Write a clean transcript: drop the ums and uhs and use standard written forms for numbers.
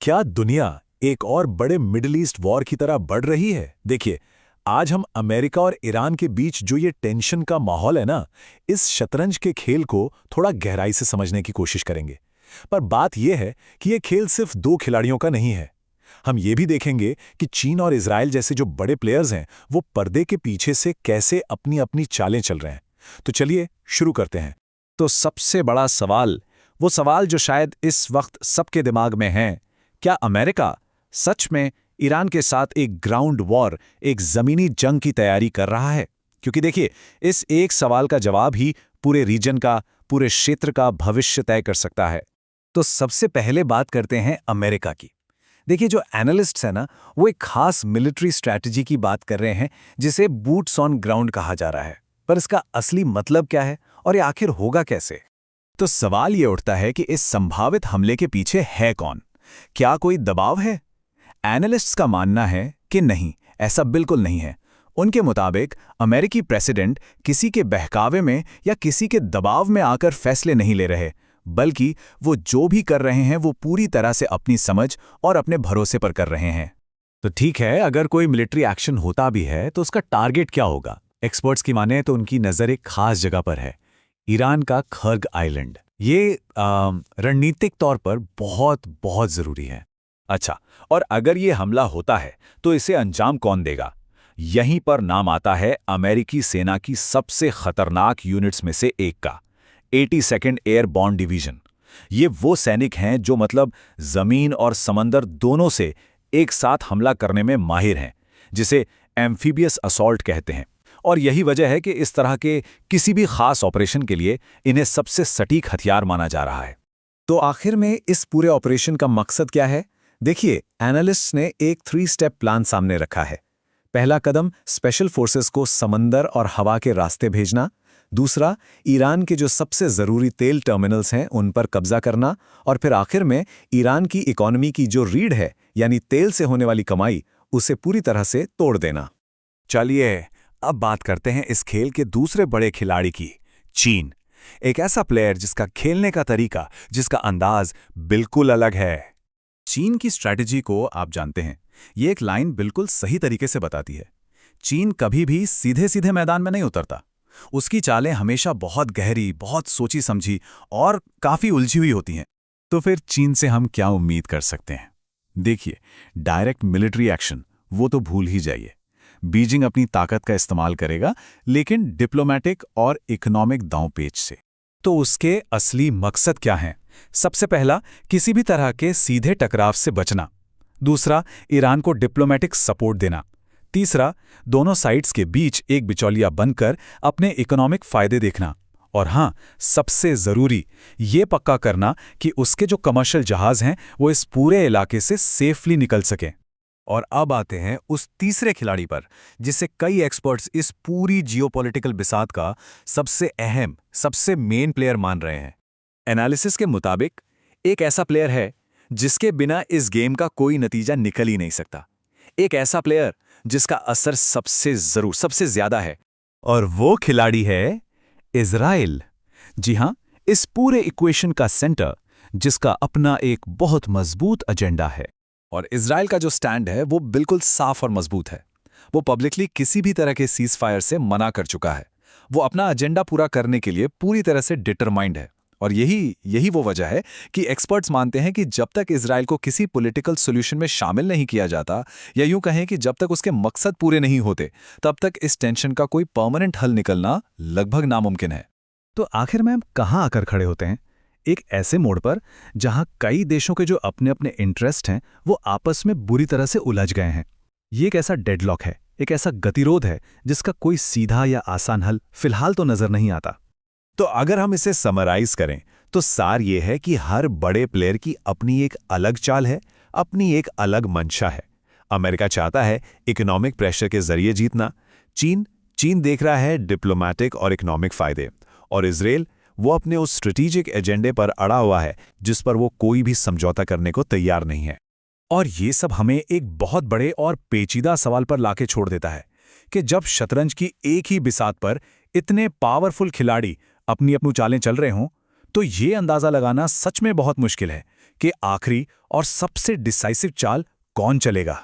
क्या दुनिया एक और बड़े मिडिल ईस्ट वॉर की तरह बढ़ रही है? देखिए, आज हम अमेरिका और ईरान के बीच जो ये टेंशन का माहौल है ना, इस शतरंज के खेल को थोड़ा गहराई से समझने की कोशिश करेंगे। पर बात यह है कि ये खेल सिर्फ दो खिलाड़ियों का नहीं है। हम ये भी देखेंगे कि चीन और इजराइल जैसे जो बड़े प्लेयर्स हैं, वो पर्दे के पीछे से कैसे अपनी अपनी चालें चल रहे हैं। तो चलिए शुरू करते हैं। तो सबसे बड़ा सवाल, वो सवाल जो शायद इस वक्त सबके दिमाग में है, क्या अमेरिका सच में ईरान के साथ एक ग्राउंड वॉर, एक ज़मीनी जंग की तैयारी कर रहा है? क्योंकि देखिए, इस एक सवाल का जवाब ही पूरे रीजन का, पूरे क्षेत्र का भविष्य तय कर सकता है। तो सबसे पहले बात करते हैं अमेरिका की। देखिए, जो एनालिस्ट्स हैं ना, वो एक खास मिलिट्री स्ट्रैटेजी की बात कर रहे हैं जिसे बूट्स ऑन ग्राउंड कहा जा रहा है। पर इसका असली मतलब क्या है और ये आखिर होगा कैसे? तो सवाल ये उठता है कि इस संभावित हमले के पीछे है कौन? क्या कोई दबाव है? एनालिस्ट्स का मानना है कि नहीं, ऐसा बिल्कुल नहीं है। उनके मुताबिक अमेरिकी प्रेसिडेंट किसी के बहकावे में या किसी के दबाव में आकर फैसले नहीं ले रहे, बल्कि वो जो भी कर रहे हैं वो पूरी तरह से अपनी समझ और अपने भरोसे पर कर रहे हैं। तो ठीक है, अगर कोई मिलिट्री एक्शन होता भी है तो उसका टारगेट क्या होगा? एक्सपर्ट्स की माने तो उनकी नज़र एक खास जगह पर है, ईरान का खर्ग आइलैंड। ये रणनीतिक तौर पर बहुत बहुत ज़रूरी है। अच्छा, और अगर ये हमला होता है तो इसे अंजाम कौन देगा? यहीं पर नाम आता है अमेरिकी सेना की सबसे खतरनाक यूनिट्स में से एक का, 82nd एयरबॉर्न डिवीजन। ये वो सैनिक हैं जो मतलब जमीन और समंदर दोनों से एक साथ हमला करने में माहिर हैं, जिसे एम्फीबियस असॉल्ट कहते हैं। और यही वजह है कि इस तरह के किसी भी खास ऑपरेशन के लिए इन्हें सबसे सटीक हथियार माना जा रहा है। तो आखिर में इस पूरे ऑपरेशन का मकसद क्या है? देखिए, एनालिस्ट्स ने एक 3 स्टेप प्लान सामने रखा है। पहला कदम, स्पेशल फोर्सेस को समंदर और हवा के रास्ते भेजना। दूसरा, ईरान के जो सबसे ज़रूरी तेल टर्मिनल्स हैं उन पर कब्जा करना। और फिर आखिर में ईरान की इकोनॉमी की जो रीढ़ है, यानी तेल से होने वाली कमाई, उसे पूरी तरह से तोड़ देना। चलिए, अब बात करते हैं इस खेल के दूसरे बड़े खिलाड़ी की, चीन। एक ऐसा प्लेयर जिसका खेलने का तरीका, जिसका अंदाज बिल्कुल अलग है। चीन की स्ट्रैटेजी को आप जानते हैं, ये एक लाइन बिल्कुल सही तरीके से बताती है। चीन कभी भी सीधे सीधे मैदान में नहीं उतरता। उसकी चालें हमेशा बहुत गहरी, बहुत सोची समझी और काफी उलझी हुई होती हैं। तो फिर चीन से हम क्या उम्मीद कर सकते हैं? देखिए, डायरेक्ट मिलिट्री एक्शन वो तो भूल ही जाइए। बीजिंग अपनी ताकत का इस्तेमाल करेगा, लेकिन डिप्लोमेटिक और इकोनॉमिक दांवपेच से। तो उसके असली मकसद क्या हैं? सबसे पहला, किसी भी तरह के सीधे टकराव से बचना। दूसरा, ईरान को डिप्लोमेटिक सपोर्ट देना। तीसरा, दोनों साइड्स के बीच एक बिचौलिया बनकर अपने इकोनॉमिक फायदे देखना। और हाँ, सबसे ज़रूरी, ये पक्का करना कि उसके जो कमर्शियल जहाज़ हैं वो इस पूरे इलाके से सेफली निकल सकें। और अब आते हैं उस तीसरे खिलाड़ी पर, जिसे कई एक्सपर्ट्स इस पूरी जियोपॉलिटिकल बिसात का सबसे अहम, सबसे मेन प्लेयर मान रहे हैं। एनालिसिस के मुताबिक एक ऐसा प्लेयर है जिसके बिना इस गेम का कोई नतीजा निकल ही नहीं सकता। एक ऐसा प्लेयर जिसका असर सबसे ज्यादा है, और वो खिलाड़ी है इजराइल। जी हां, इस पूरे इक्वेशन का सेंटर, जिसका अपना एक बहुत मजबूत एजेंडा है। और इजराइल का जो स्टैंड है वो बिल्कुल साफ और मजबूत है। वो पब्लिकली किसी भी तरह के सीज फायर से मना कर चुका है। वो अपना एजेंडा पूरा करने के लिए पूरी तरह से डिटरमाइंड है। और यही वो वजह है कि एक्सपर्ट्स मानते हैं कि जब तक इजराइल को किसी पॉलिटिकल सॉल्यूशन में शामिल नहीं किया जाता, या यूं कहें कि जब तक उसके मकसद पूरे नहीं होते, तब तक इस टेंशन का कोई परमानेंट हल निकलना लगभग नामुमकिन है। तो आखिर में हम कहाँ आकर खड़े होते हैं? एक ऐसे मोड़ पर जहां कई देशों के जो अपने अपने इंटरेस्ट हैं वो आपस में बुरी तरह से उलझ गए हैं। ये एक ऐसा डेडलॉक है, एक ऐसा गतिरोध है जिसका कोई सीधा या आसान हल फिलहाल तो नजर नहीं आता। तो अगर हम इसे समराइज करें तो सार ये है कि हर बड़े प्लेयर की अपनी एक अलग चाल है, अपनी एक अलग मंशा है। अमेरिका चाहता है इकोनॉमिक प्रेशर के जरिए जीतना, चीन देख रहा है डिप्लोमेटिक और इकोनॉमिक फायदे, और इजराइल वो अपने उस स्ट्रेटेजिक एजेंडे पर अड़ा हुआ है जिस पर वो कोई भी समझौता करने को तैयार नहीं है। और ये सब हमें एक बहुत बड़े और पेचीदा सवाल पर लाके छोड़ देता है कि जब शतरंज की एक ही बिसात पर इतने पावरफुल खिलाड़ी अपनी अपनी चालें चल रहे हों, तो ये अंदाजा लगाना सच में बहुत मुश्किल है कि आखिरी और सबसे डिसाइसिव चाल कौन चलेगा।